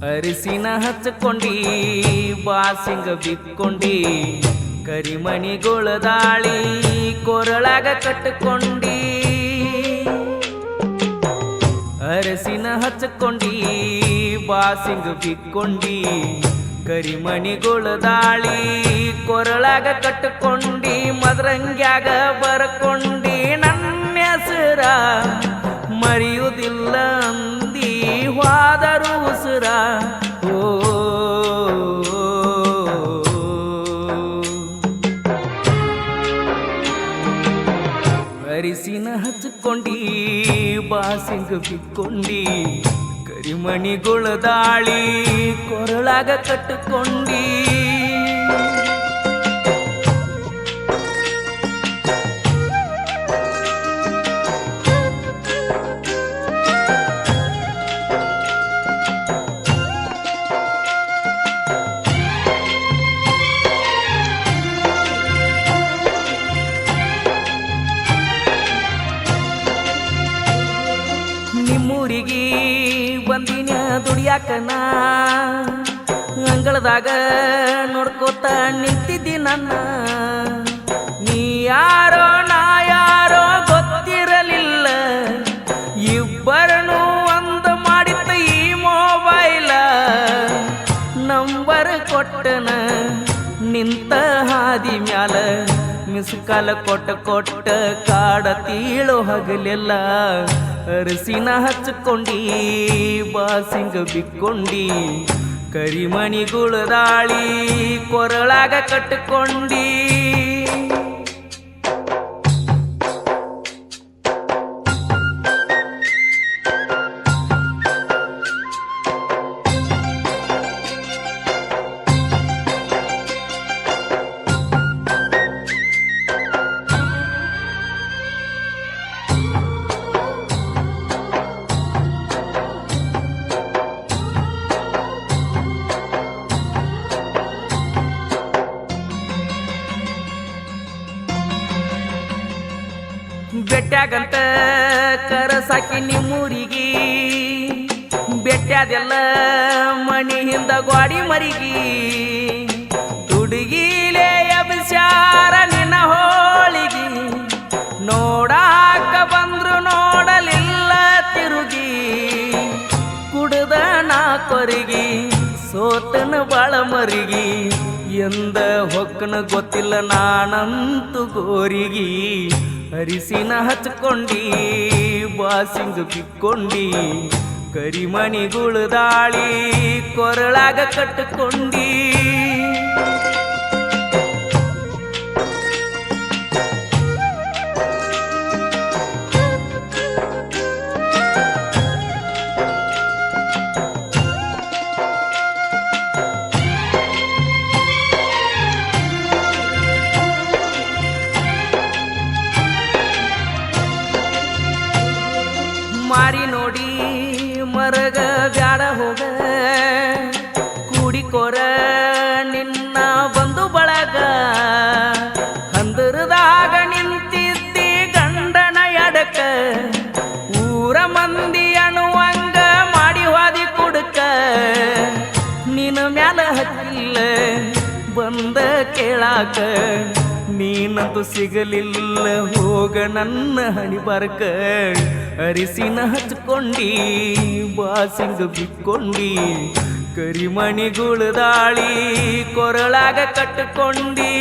ಅರಿಸಿನ ಹಚ್ಕೊಂಡಿ ಬಾಸಿಂಗ ಬಿಕ್ಕೊಂಡಿ ಕರಿಮಣಿಗೊಳ ದಾಳಿ ಕೊರಳಾಗ ಕಟ್ಟಕೊಂಡಿ ಅರಸಿನ ಹಚ್ಕೊಂಡಿ ಬಾಸಿಂಗ ಬಿಕ್ಕೊಂಡಿ ಕರಿಮಣಿಗೊಳ ದಾಳಿ ಕೊರಳಾಗ ಕಟ್ಟಕೊಂಡಿ ಮದರಂಗ್ಯಾಗ ಬರ್ಕೊಂಡಿ ನನ್ನ ಹೆಸರ ಮರೆಯುವುದಿಲ್ಲ ಅಂದಿ ಹೋದರು ಉಸುರ ಓ ಅರಿಸಿನ ಹಚ್ಕೊಂಡಿ ಬಾಸಿಂಗ ಬಿಕ್ಕೊಂಡಿ ಕರಿಮಣಿಗೊಳ ದಾಳಿ ಕೊರಳಾಗ ಕಟ್ಟಕೊಂಡಿ ನಿಮ್ಮೂರಿಗೆ ಬಂದಿನ ದುಡಿಯಾಕನ ಅಂಗಳದಾಗ ನೋಡ್ಕೋತ ನಿಂತಿದ್ದಿ ನನ್ನ ನೀ ಯಾರೋ ನಾ ಯಾರೋ ಗೊತ್ತಿರಲಿಲ್ಲ ಇಬ್ಬರನು ಒಂದು ಮಾಡಿತ್ತ ಈ ಮೊಬೈಲ ನಂಬರ್ ಕೊಟ್ಟನ ನಿಂತ ಹಾದಿ ಮ್ಯಾಲ ಮಿಸ್ ಕಾಲ ಕೊಟ್ಟ ಕಾಡ ತೀಳೋ ಹಗಲೆಲ್ಲ ಅರಸಿನ ಹಚ್ಕೊಂಡಿ ಬಾಸಿಂಗ ಬಿಕ್ಕೊಂಡಿ ಕರಿಮಣಿಗೊಳ ದಾಳಿ ಕೊರಳಾಗ ಕಟ್ಟಕೊಂಡಿ ಬೆಟ್ಟ್ಯಾಗಂತ ಕರಸಾಕಿ ನಿಮ್ಮೂರಿಗೆ ಬೆಟ್ಟ್ಯಾದೆಲ್ಲ ಮಣಿ ಹಿಂದ ಗ್ವಾಡಿ ಮರಿಗಿ ತುಡುಗಿಲೇ ಅಭಿಸಾರ ನಿನ್ನ ಹೋಳಿಗಿ ನೋಡಾಕ ಬಂದ್ರು ನೋಡಲಿಲ್ಲ ತಿರುಗಿ ಕುಡ್ದ ನಾ ಕೊರಿಗಿ ಸೋತನ ಬಾಳ ಮರಿಗಿ ಎಂದ ಹೊಕ್ಕನ ಗೊತ್ತಿಲ್ಲ ನಾನಂತು ಗೋರಿಗಿ ಅರಿಸಿನ ಹಚ್ಕೊಂಡಿ ಬಾಸಿಂಗ ಬಿಕ್ಕೊಂಡಿ ಕರಿಮಣಿಗೊಳ ದಾಳಿ ಕೊರಳಾಗ ಕಟ್ಟಕೊಂಡಿ ಮಾರಿ ನೋಡಿ ಮರಗ ಬ್ಯಾಡ ಹೋಗ ಕೂಡಿಕೋರ ನಿನ್ನ ಬಂದು ಬಳಗ ಹಂದರದಾಗ ನಿಂತಿದ್ದಿ ಗಂಡನ ಎಡಕ ಊರ ಮಂದಿ ಅಣುವಂಗ ಮಾಡಿ ಹೋದಿ ಕುಡಕ ನಿನ್ನ ಮ್ಯಾಲ ಹತ್ತಿಲ್ಲ ಬಂದ ಕೇಳಾಕ ನೀನಂತೂ ಸಿಗಲಿಲ್ಲ ಹೋಗ ನನ್ನ ಹಣಿ ಬರ್ಕ ಅರಿಸಿನ ಹಚ್ಕೊಂಡಿ ಬಾಸಿಂಗ ಬಿಕ್ಕೊಂಡಿ ಕರಿಮಣಿಗೊಳ ದಾಳಿ ಕೊರಳಾಗ ಕಟ್ಟಕೊಂಡಿ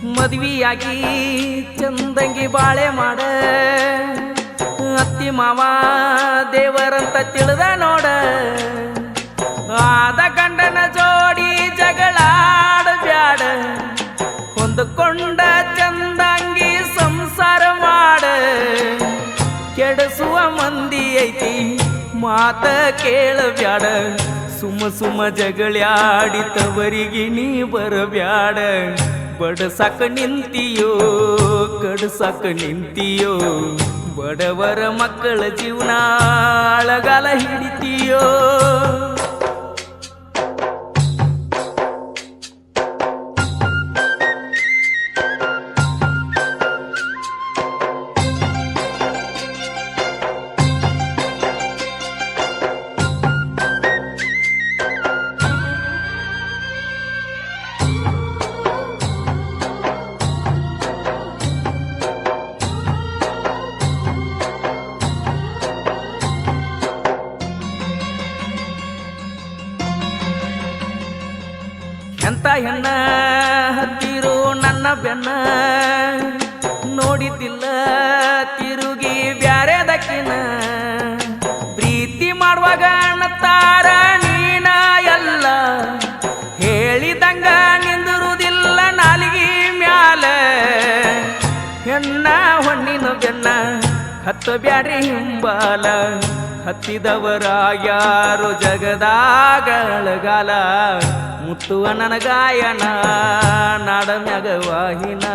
ಮದ್ವಿಯಾಗಿ ಚಂದಂಗಿ ಬಾಳೆ ಮಾಡ ಅತ್ತಿ ಮಾವ ದೇವರಂತ ತಿಳಿದ ನೋಡ ಆದ ಗಂಡನ ಜೋಡಿ ಜಗಳಾಡ ಬ್ಯಾಡ ಹೊಂದಕೊಂಡ ಚಂದಂಗಿ ಸಂಸಾರ ಮಾಡ ಕೆಡಸುವ ಮಂದಿ ಐತಿ ಮಾತ ಕೇಳಬ್ಯಾಡ ಸುಮ್ಮ ಜಗಳಾಡಿ ತವರಿಗೆ ನೀ ಬರಬ್ಯಾಡ ಬಡಸಾಕ ನಿಂತಿಯೋ ಕಡಸಾಕ ನಿಂತಿಯೋ ಬಡವರ ಮಕ್ಕಳ ಜೀವನ ಅಳಗಾಲ ಹಿಡಿತೀಯೋ ಎಂತ ಹೆಣ್ಣ ಹತ್ತಿರೋ ನನ್ನ ಬೆನ್ನ ನೋಡಿದ್ದಿಲ್ಲ ತಿರುಗಿ ಬ್ಯಾರೆದಕ್ಕಿನ ಪ್ರೀತಿ ಮಾಡುವಾಗ ಅನ್ನತ್ತಾರ ನೀನ ಎಲ್ಲ ಹೇಳಿದಂಗ ನಿಂದಿರುವುದಿಲ್ಲ ನಾಲಿಗೆ ಮ್ಯಾಲ ಹೆಣ್ಣ ಹೊಣ್ಣಿನ ಬೆನ್ನ ಹತ್ತ ಬ್ಯಾಡ್ರಿ ಹಿಂಬಾಲ ಹತ್ತಿದವರ ಯಾರು ಜಗದಾಗ ಅಳಗಾಲ ಮುತ್ತುವ ನನ್ನ ಗಾಯನ ನಾಡ ಮ್ಯಾಗ ವಾಹಿನ